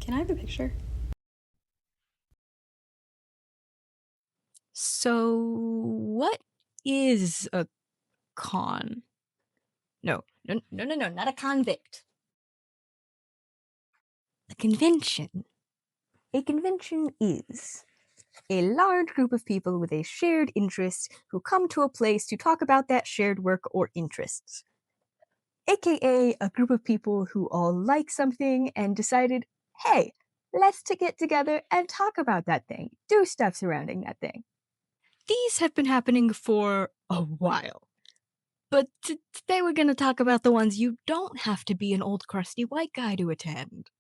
Can I have a picture? So, what is a con? No, not a convict. A convention. A convention is a large group of people with a shared interest who come to a place to talk about that shared work or interests. AKA a group of people who all like something and decided, hey, let's get together and talk about that thing, do stuff surrounding that thing. These have been happening for a while. But today we're going to talk about the ones you don't have to be an old crusty white guy to attend.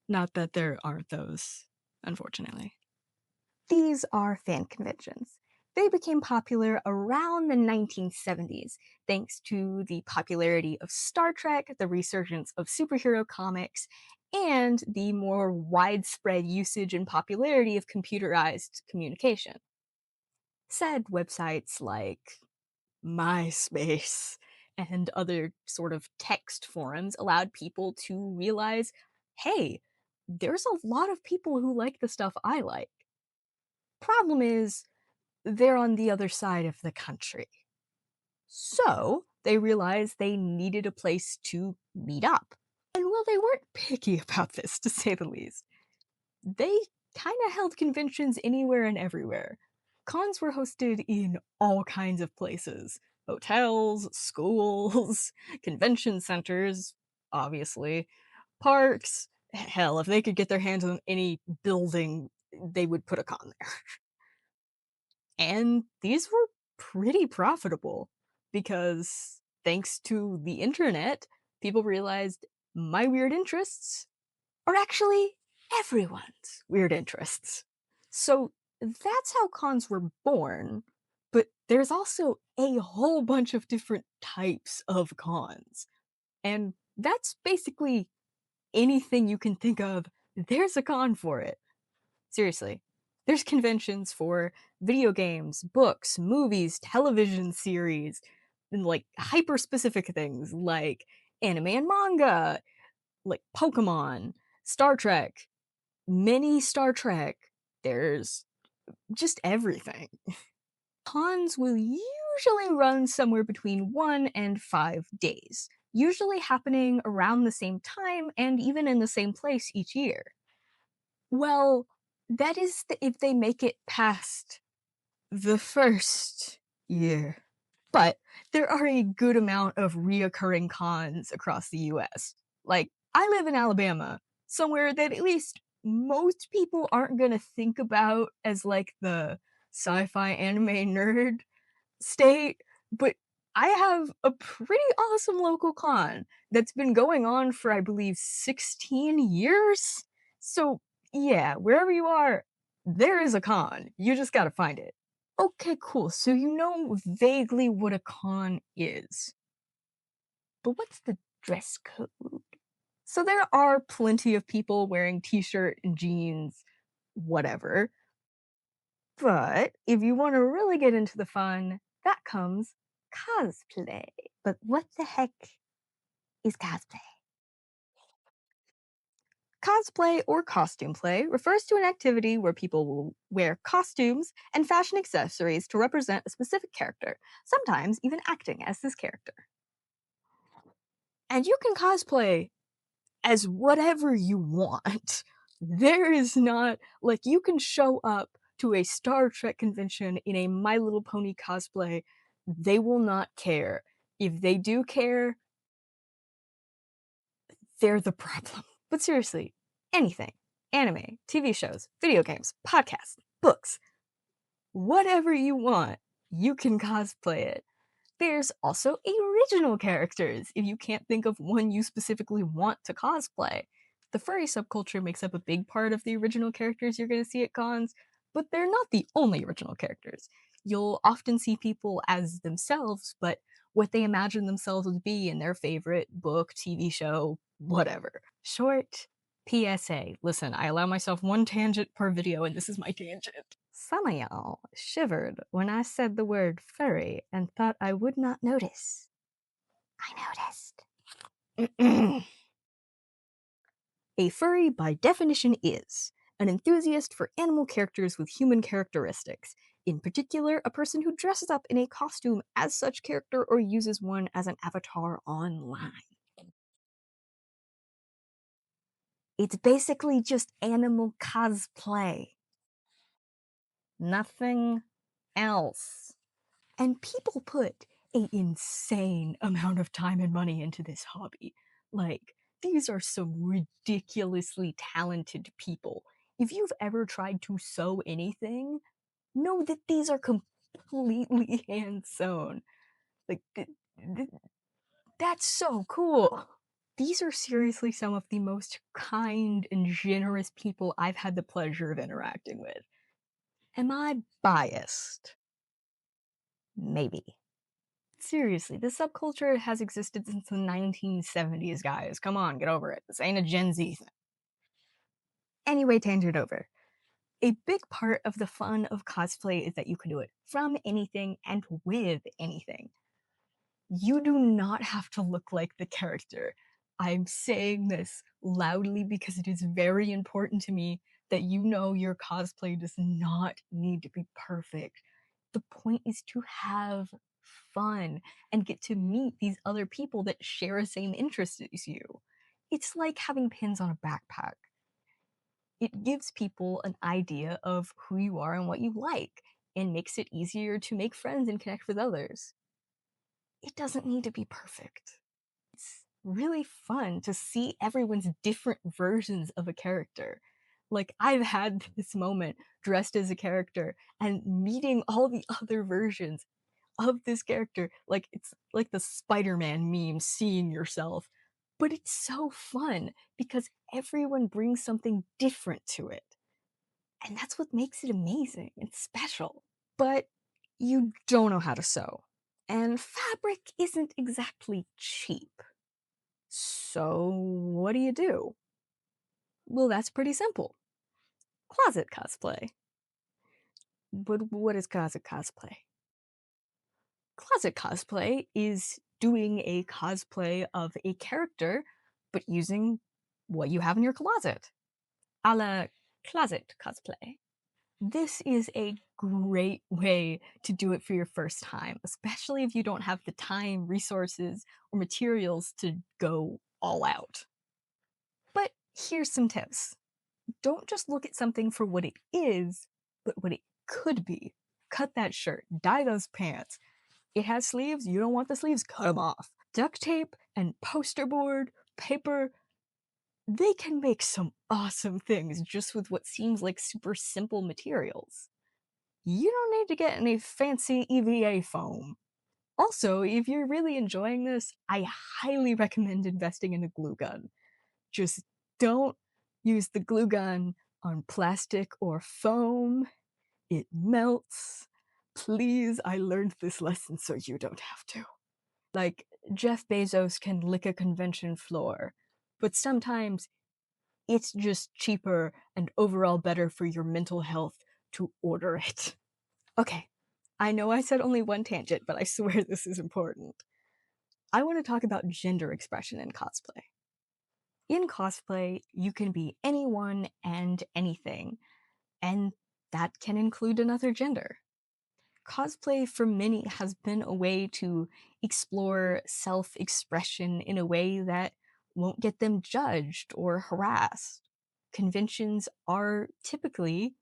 Not that there aren't those, unfortunately. These are fan conventions. They became popular around the 1970s, thanks to the popularity of Star Trek, the resurgence of superhero comics, and the more widespread usage and popularity of computerized communication. Said websites like MySpace and other sort of text forums allowed people to realize, hey, there's a lot of people who like the stuff I like. Problem is, they're on the other side of the country. So they realized they needed a place to meet up. And well, they weren't picky about this, to say the least. They kind of held conventions anywhere and everywhere. Cons were hosted in all kinds of places: hotels, schools, convention centers, obviously, parks. Hell, if they could get their hands on any building, they would put a con there. And these were pretty profitable because thanks to the internet, people realized my weird interests are actually everyone's weird interests. So that's how cons were born, but there's also a whole bunch of different types of cons. And that's basically anything you can think of, there's a con for it. Seriously. There's conventions for video games, books, movies, television series, and like hyper specific things like anime and manga, like Pokemon, Star Trek, mini Star Trek. There's just everything. Cons will usually run somewhere between 1 and 5 days, usually happening around the same time and even in the same place each year. Well, that is if they make it past the first year. But there are a good amount of reoccurring cons across the US. Like, I live in Alabama, somewhere that at least most people aren't gonna think about as like the sci-fi anime nerd state, but I have a pretty awesome local con that's been going on for, I believe, 16 years. So, yeah, wherever you are, there is a con. You just gotta find it. Okay, cool. So you know vaguely what a con is. But what's the dress code? So there are plenty of people wearing t-shirt and jeans, whatever. But if you want to really get into the fun, that comes cosplay. But what the heck is cosplay? Cosplay or costume play refers to an activity where people will wear costumes and fashion accessories to represent a specific character, sometimes even acting as this character. And you can cosplay as whatever you want. There is not, like, you can show up to a Star Trek convention in a My Little Pony cosplay. They will not care. If they do care, they're the problem. But seriously, anything: anime, TV shows, video games, podcasts, books, whatever you want, you can cosplay it. There's also original characters if you can't think of one you specifically want to cosplay. The furry subculture makes up a big part of the original characters you're going to see at cons, but they're not the only original characters. You'll often see people as themselves, but what they imagine themselves to be in their favorite book, TV show, whatever. Short PSA. Listen, I allow myself one tangent per video, and this is my tangent. Some of y'all shivered when I said the word furry and thought I would not notice. I noticed. A furry, by definition, is an enthusiast for animal characters with human characteristics, in particular, a person who dresses up in a costume as such character or uses one as an avatar online. It's basically just animal cosplay. Nothing else. And people put an insane amount of time and money into this hobby. Like, these are some ridiculously talented people. If you've ever tried to sew anything, know that these are completely hand-sewn. Like, that's so cool. These are seriously some of the most kind and generous people I've had the pleasure of interacting with. Am I biased? Maybe. Seriously, this subculture has existed since the 1970s, guys. Come on, get over it. This ain't a Gen Z thing. Anyway, tangent over. A big part of the fun of cosplay is that you can do it from anything and with anything. You do not have to look like the character. I'm saying this loudly because it is very important to me that you know your cosplay does not need to be perfect. The point is to have fun and get to meet these other people that share the same interests as you. It's like having pins on a backpack. It gives people an idea of who you are and what you like, and makes it easier to make friends and connect with others. It doesn't need to be perfect. It's really fun to see everyone's different versions of a character. Like, I've had this moment dressed as a character and meeting all the other versions of this character. Like, it's like the Spider-Man meme, seeing yourself. But it's so fun because everyone brings something different to it. And that's what makes it amazing and special. But you don't know how to sew. And fabric isn't exactly cheap. So what do you do? Well, that's pretty simple. Closet cosplay. But what is closet cosplay? Closet cosplay is doing a cosplay of a character, but using what you have in your closet. A la closet cosplay. This is a great way to do it for your first time, especially if you don't have the time, resources, or materials to go all out. But here's some tips. Don't just look at something for what it is, but what it could be. Cut that shirt, dye those pants. It has sleeves, you don't want the sleeves, cut them off. Duct tape and poster board, paper, they can make some awesome things just with what seems like super simple materials. You don't need to get any fancy EVA foam. Also, if you're really enjoying this, I highly recommend investing in a glue gun. Just don't use the glue gun on plastic or foam. It melts. Please, I learned this lesson so you don't have to. Like, Jeff Bezos can lick a convention floor, but sometimes it's just cheaper and overall better for your mental health to order it. Okay, I know I said only one tangent, but I swear this is important. I want to talk about gender expression in cosplay. In cosplay, you can be anyone and anything, and that can include another gender. Cosplay for many has been a way to explore self-expression in a way that won't get them judged or harassed. Conventions are typically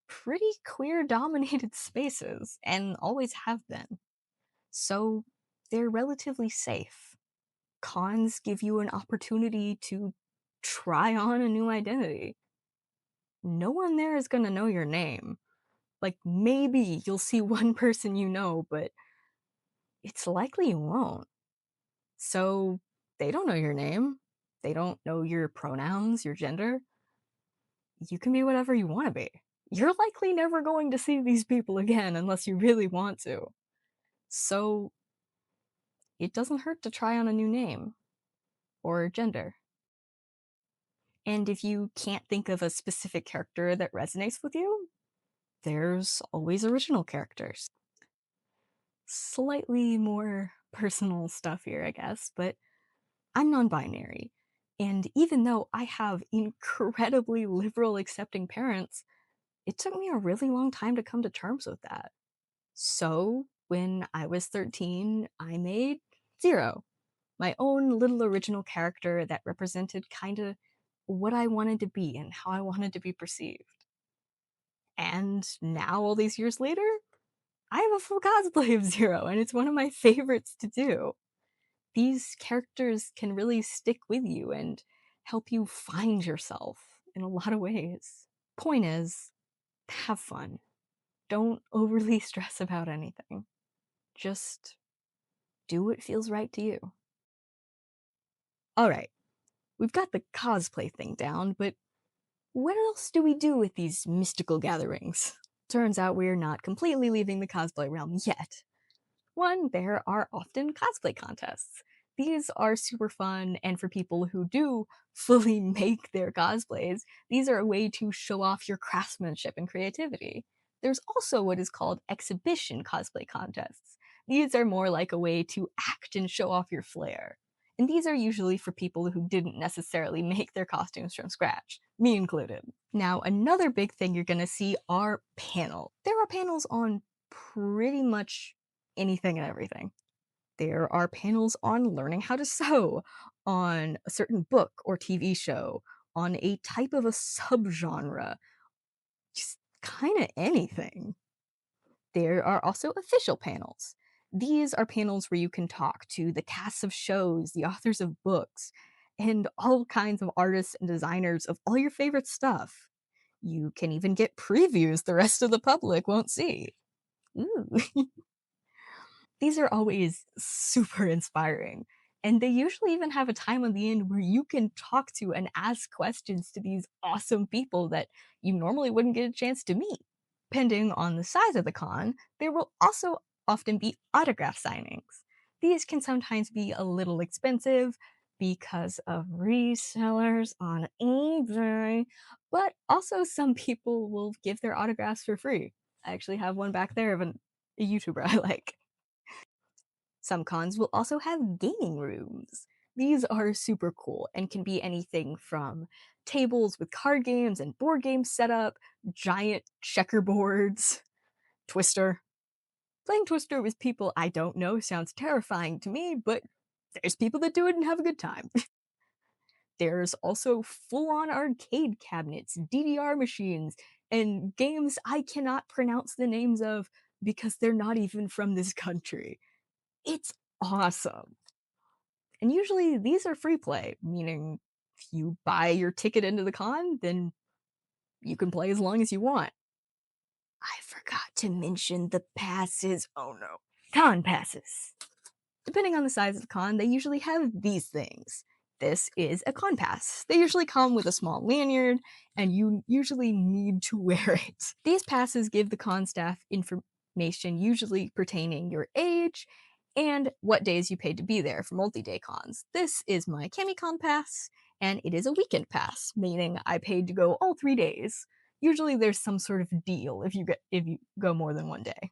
pretty queer-dominated spaces, and always have been. So they're relatively safe. Cons give you an opportunity to try on a new identity. No one there is gonna know your name. Like, maybe you'll see one person you know, but it's likely you won't. So they don't know your name. They don't know your pronouns, your gender. You can be whatever you want to be. You're likely never going to see these people again unless you really want to. So it doesn't hurt to try on a new name or gender. And if you can't think of a specific character that resonates with you, there's always original characters. Slightly more personal stuff here, I guess, but I'm non-binary, And even though I have incredibly liberal, accepting parents, it took me a really long time to come to terms with that. So, when I was 13, I made Zero, my own little original character that represented kind of what I wanted to be and how I wanted to be perceived. And now, all these years later, I have a full cosplay of Zero, and it's one of my favorites to do. These characters can really stick with you and help you find yourself in a lot of ways. Point is, have fun. Don't overly stress about anything. Just do what feels right to you. Alright, we've got the cosplay thing down, but what else do we do with these mystical gatherings? Turns out we're not completely leaving the cosplay realm yet. One, there are often cosplay contests. These are super fun, and for people who do fully make their cosplays, these are a way to show off your craftsmanship and creativity. There's also what is called exhibition cosplay contests. These are more like a way to act and show off your flair. And these are usually for people who didn't necessarily make their costumes from scratch, me included. Now, another big thing you're gonna see are panels. There are panels on pretty much anything and everything. There are panels on learning how to sew, on a certain book or TV show, on a type of a subgenre, just kind of anything. There are also official panels. These are panels where you can talk to the casts of shows, the authors of books, and all kinds of artists and designers of all your favorite stuff. You can even get previews the rest of the public won't see. Ooh. These are always super inspiring, and they usually even have a time on the end where you can talk to and ask questions to these awesome people that you normally wouldn't get a chance to meet. Depending on the size of the con, there will also often be autograph signings. These can sometimes be a little expensive because of resellers on eBay, but also some people will give their autographs for free. I actually have one back there of a YouTuber I like. Some cons will also have gaming rooms. These are super cool and can be anything from tables with card games and board games set up, giant checkerboards, Twister. Playing Twister with people I don't know sounds terrifying to me, but there's people that do it and have a good time. There's also full on arcade cabinets, DDR machines, and games I cannot pronounce the names of because they're not even from this country. It's awesome. And usually these are free play, meaning if you buy your ticket into the con, then you can play as long as you want. I forgot to mention the passes. Oh no. Con passes. Depending on the size of the con, they usually have these things. This is a con pass. They usually come with a small lanyard, and you usually need to wear it. These passes give the con staff information usually pertaining your age and what days you paid to be there for multi-day cons. This is my CamiCon pass, and it is a weekend pass, meaning I paid to go all 3 days. Usually there's some sort of deal if you go more than one day.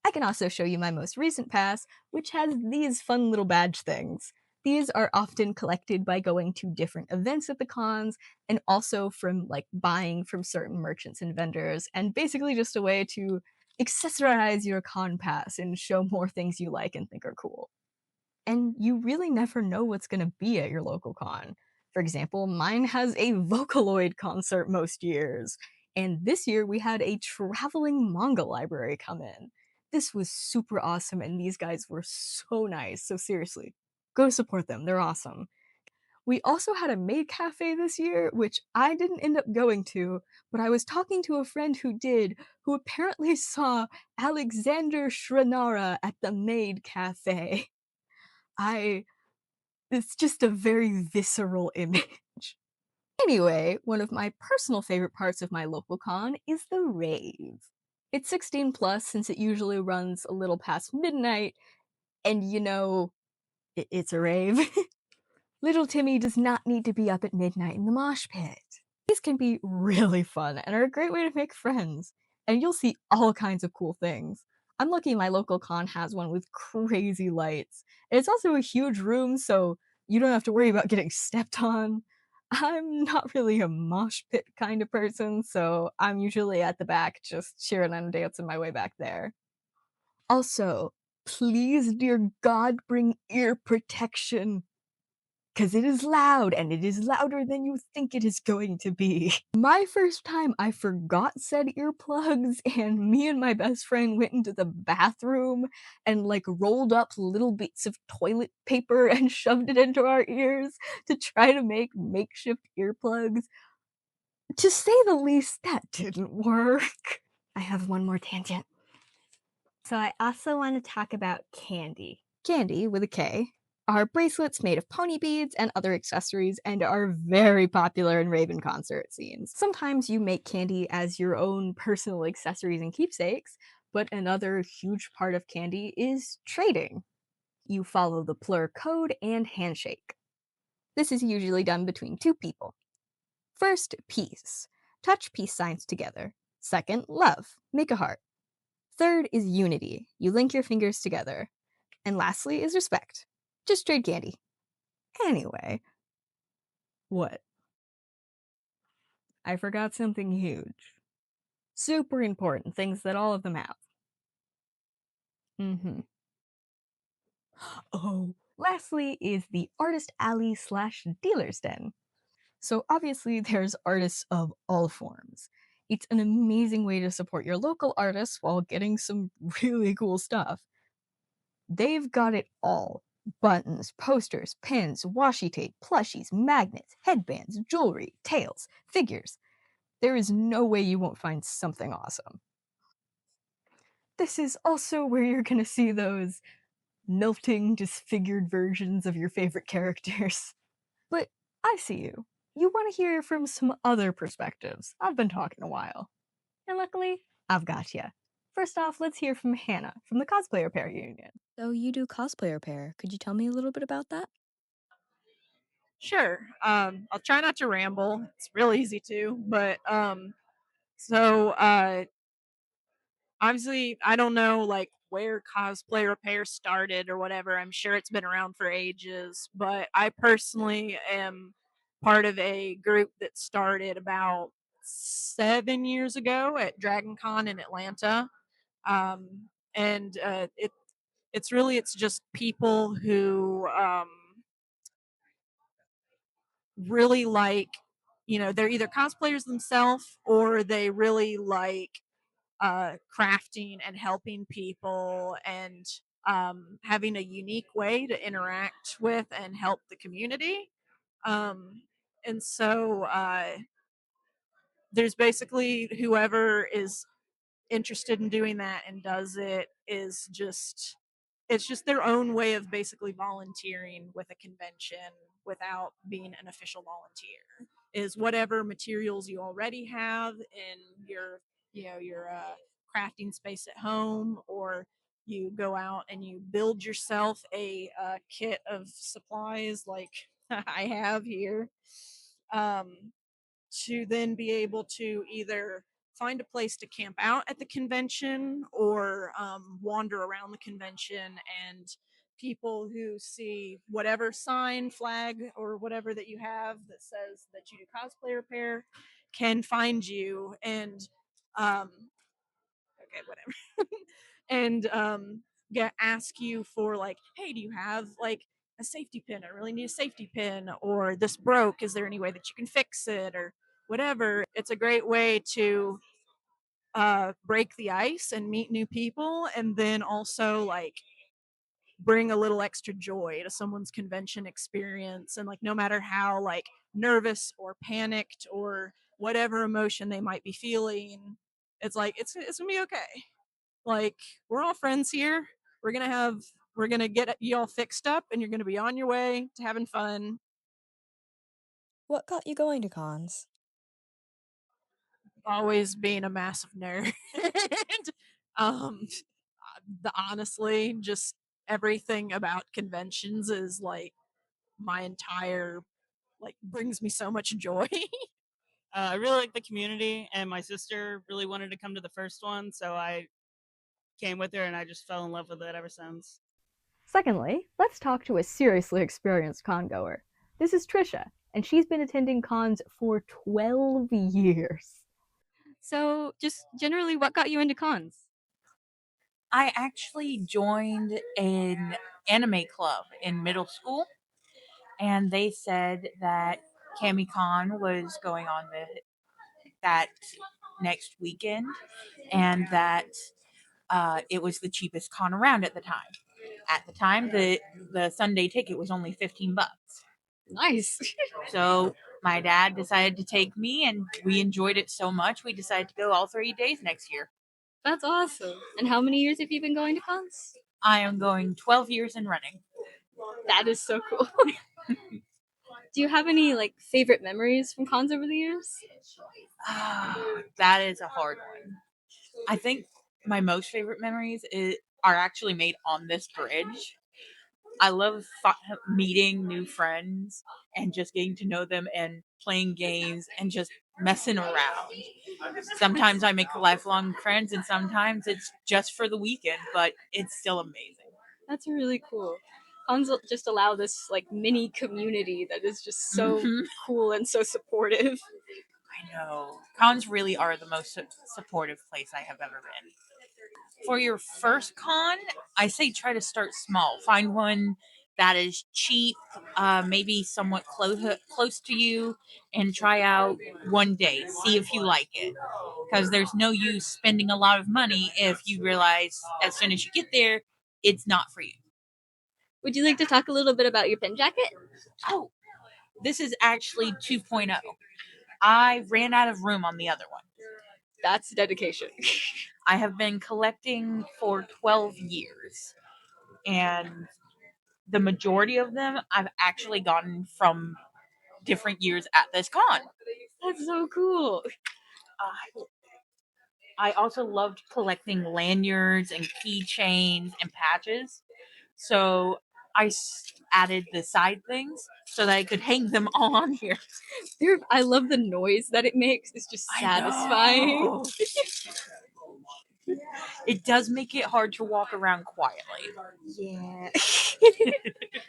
I can also show you my most recent pass, which has these fun little badge things. These are often collected by going to different events at the cons, and also from like buying from certain merchants and vendors, and basically just a way to accessorize your con pass and show more things you like and think are cool. And you really never know what's going to be at your local con. For example, mine has a Vocaloid concert most years, and this year we had a traveling manga library come in. This was super awesome, and these guys were so nice. So seriously, go support them. They're awesome. We also had a maid cafe this year, which I didn't end up going to, but I was talking to a friend who did, who apparently saw Alexander Shrinara at the maid cafe. It's just a very visceral image. Anyway, one of my personal favorite parts of my local con is the rave. It's 16 plus since it usually runs a little past midnight, and you know, it's a rave. Little Timmy does not need to be up at midnight in the mosh pit. These can be really fun and are a great way to make friends, and you'll see all kinds of cool things. I'm lucky my local con has one with crazy lights. And it's also a huge room, so you don't have to worry about getting stepped on. I'm not really a mosh pit kind of person, so I'm usually at the back just cheering and dancing my way back there. Also, please, dear God, bring ear protection. 'Cause it is loud, and it is louder than you think it is going to be. My first time, I forgot said earplugs, and me and my best friend went into the bathroom and, like, rolled up little bits of toilet paper and shoved it into our ears to try to make makeshift earplugs. To say the least, that didn't work. I have one more tangent. So I also want to talk about candy. Candy, with a K, are bracelets made of pony beads and other accessories and are very popular in Raven concert scenes. Sometimes you make candy as your own personal accessories and keepsakes, but another huge part of candy is trading. You follow the plur code and handshake. This is usually done between two people. First, peace. Touch peace signs together. Second, love. Make a heart. Third is unity. You link your fingers together. And lastly is respect. Just trade candy. Anyway, what? I forgot something huge. Super important, things that all of them have. Mm-hmm. Oh, lastly is the artist alley slash dealer's den. So obviously there's artists of all forms. It's an amazing way to support your local artists while getting some really cool stuff. They've got it all. Buttons, posters, pins, washi tape, plushies, magnets, headbands, jewelry, tails, figures. There is no way you won't find something awesome. This is also where you're gonna see those melting, disfigured versions of your favorite characters. But I see you. You want to hear from some other perspectives. I've been talking a while. And luckily, I've got you. First off, let's hear from Hannah from the Cosplayer Pair Union. So you do cosplayer pair. Could you tell me a little bit about that? Sure. I'll try not to ramble. It's real easy to, but so obviously I don't know like where cosplay repair started or whatever. I'm sure it's been around for ages, but I personally am part of a group that started about 7 years ago at Dragon Con in Atlanta. And it's just people who really like, they're either cosplayers themselves or they really like crafting and helping people and having a unique way to interact with and help the community. And so there's basically whoever is interested in doing that and does it is just it's just their own way of basically volunteering with a convention without being an official volunteer. Is whatever materials you already have in your crafting space at home, or you go out and you build yourself a kit of supplies like I have here, um, to then be able to either find a place to camp out at the convention or wander around the convention, and people who see whatever sign, flag, or whatever that you have that says that you do cosplay repair can find you and um okay, whatever. And get ask you for like, hey, do you have like a safety pin? I really need a safety pin, or this broke, is there any way that you can fix it, or whatever. It's a great way to break the ice and meet new people, and then also like bring a little extra joy to someone's convention experience. And like, no matter how like nervous or panicked or whatever emotion they might be feeling, it's like it's gonna be okay. Like, we're all friends here. We're gonna get you all fixed up, and you're gonna be on your way to having fun. What got you going to cons? Always being a massive nerd. um, honestly, just everything about conventions is like my entire like brings me so much joy. I really like the community, and my sister really wanted to come to the first one, so I came with her, and I just fell in love with it ever since. Secondly, let's talk to a seriously experienced congoer. This is Trisha. and she's been attending cons for 12 years. So, just generally, what got you into cons? I actually joined an anime club in middle school, and they said that CamiCon was going on that next weekend, and that it was the cheapest con around at the time. At the time, the Sunday ticket was only $15. Nice. So my dad decided to take me, and we enjoyed it so much we decided to go all 3 days next year. That's awesome. And how many years have you been going to cons? I am going 12 years and running. That is so cool. Do you have any like favorite memories from cons over the years? That is a hard one. I think my most favorite memories are actually made on this bridge. I love meeting new friends and just getting to know them and playing games and just messing around. Sometimes I make lifelong friends and sometimes it's just for the weekend, but it's still amazing. That's really cool. Cons just allow this like mini community that is just so cool and so supportive. I know. Cons really are the most supportive place I have ever been. For your first con, I say try to start small. Find one that is cheap, maybe somewhat close to you, and try out one day. See if you like it. Because there's no use spending a lot of money if you realize as soon as you get there, it's not for you. Would you like to talk a little bit about your pin jacket? Oh, this is actually 2.0. I ran out of room on the other one. That's dedication. I have been collecting for 12 years, and the majority of them I've actually gotten from different years at this con. That's so cool. I also loved collecting lanyards and keychains and patches, so I added the side things so that I could hang them on here. I love the noise that it makes. It's just satisfying. It does make it hard to walk around quietly. Yeah.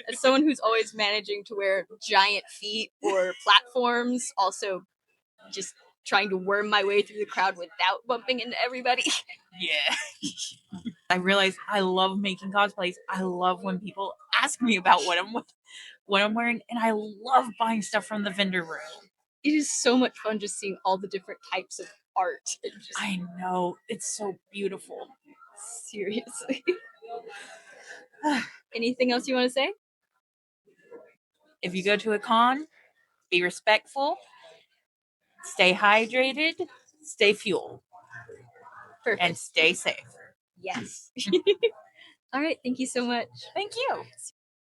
As someone who's always managing to wear giant feet or platforms, also just trying to worm my way through the crowd without bumping into everybody. Yeah. I realized I love making cosplays. I love when people ask me about what I'm wearing, and I love buying stuff from the vendor room. It is so much fun just seeing all the different types of art. I know. It's so beautiful. Seriously. Anything else you want to say? If you go to a con, be respectful, stay hydrated, stay fueled, Perfect. and stay safe. Yes. All right. Thank you so much. Thank you.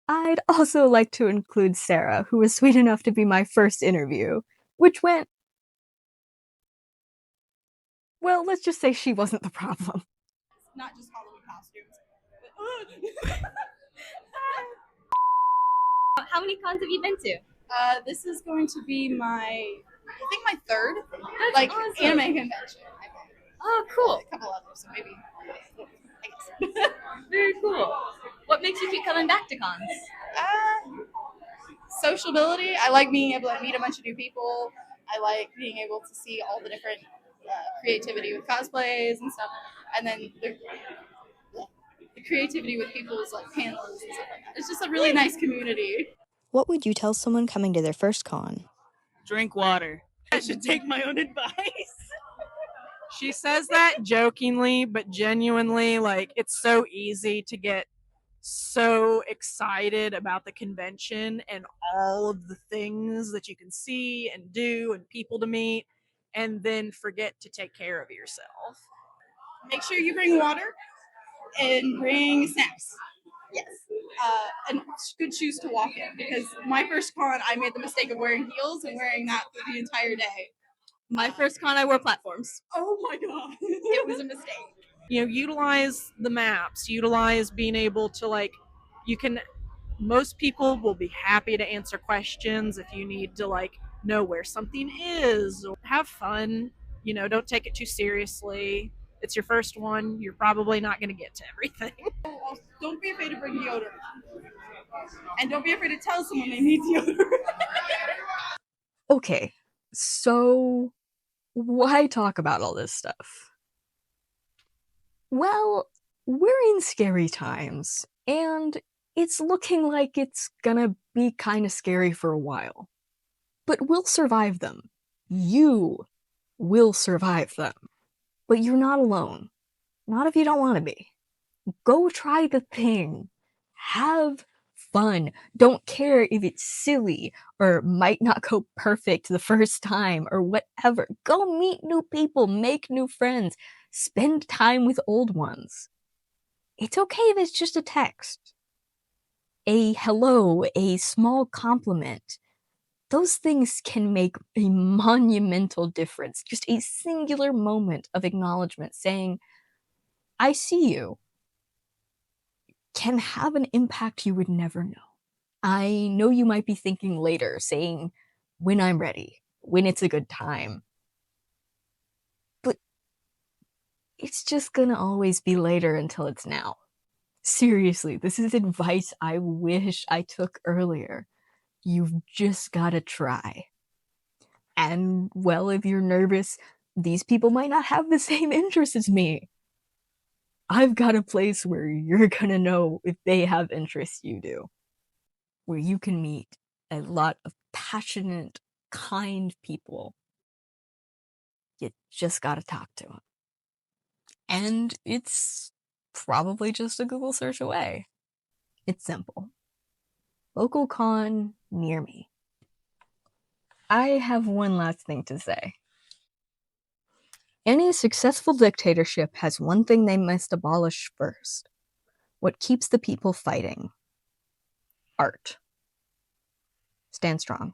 I'd also like to include Sarah, who was sweet enough to be my first interview, which went... well, let's just say she wasn't the problem. Not just Halloween costumes. How many cons have you been to? This is going to be my third, That's awesome. anime convention. Oh, cool. A couple others, so maybe. I guess. Very cool. What makes you keep coming back to cons? Sociability. I like being able to meet a bunch of new people. I like being able to see all the different creativity with cosplays and stuff, and then the creativity with people's like panels and stuff like that. It's just a really nice community. What would you tell someone coming to their first con? Drink water. I should take my own advice. She says that jokingly, but genuinely, like, it's so easy to get so excited about the convention and all of the things that you can see and do and people to meet, and then forget to take care of yourself. Make sure you bring water and bring snacks. Yes. And good shoes to walk in, because my first con, I made the mistake of wearing heels and wearing that for the entire day. My first con, I wore platforms. Oh my god. It was a mistake. You know, utilize the maps, utilize being able to, like, most people will be happy to answer questions if you need to, like, know where something is, or have fun. You know, don't take it too seriously. It's your first one. You're probably not going to get to everything. Don't be afraid to bring deodorant. And don't be afraid to tell someone they need deodorant. Okay, so why talk about all this stuff? Well, we're in scary times, and it's looking like it's gonna be kinda scary for a while. But we'll survive them. You will survive them. But you're not alone. Not if you don't want to be. Go try the thing. Have fun. Don't care if it's silly or might not go perfect the first time or whatever. Go meet new people, make new friends, spend time with old ones. It's okay if it's just a text. A hello, a small compliment. Those things can make a monumental difference. Just a singular moment of acknowledgement saying, I see you, can have an impact you would never know. I know you might be thinking later, saying, when I'm ready, when it's a good time. But it's just gonna always be later until it's now. Seriously, this is advice I wish I took earlier. You've just gotta try. And, well, if you're nervous, these people might not have the same interests as me. I've got a place where you're gonna know if they have interests you do. Where you can meet a lot of passionate, kind people. You just gotta talk to them. And it's probably just a Google search away. It's simple. Local con near me. I have one last thing to say. Any successful dictatorship has one thing they must abolish first. What keeps the people fighting? Art. Stand strong.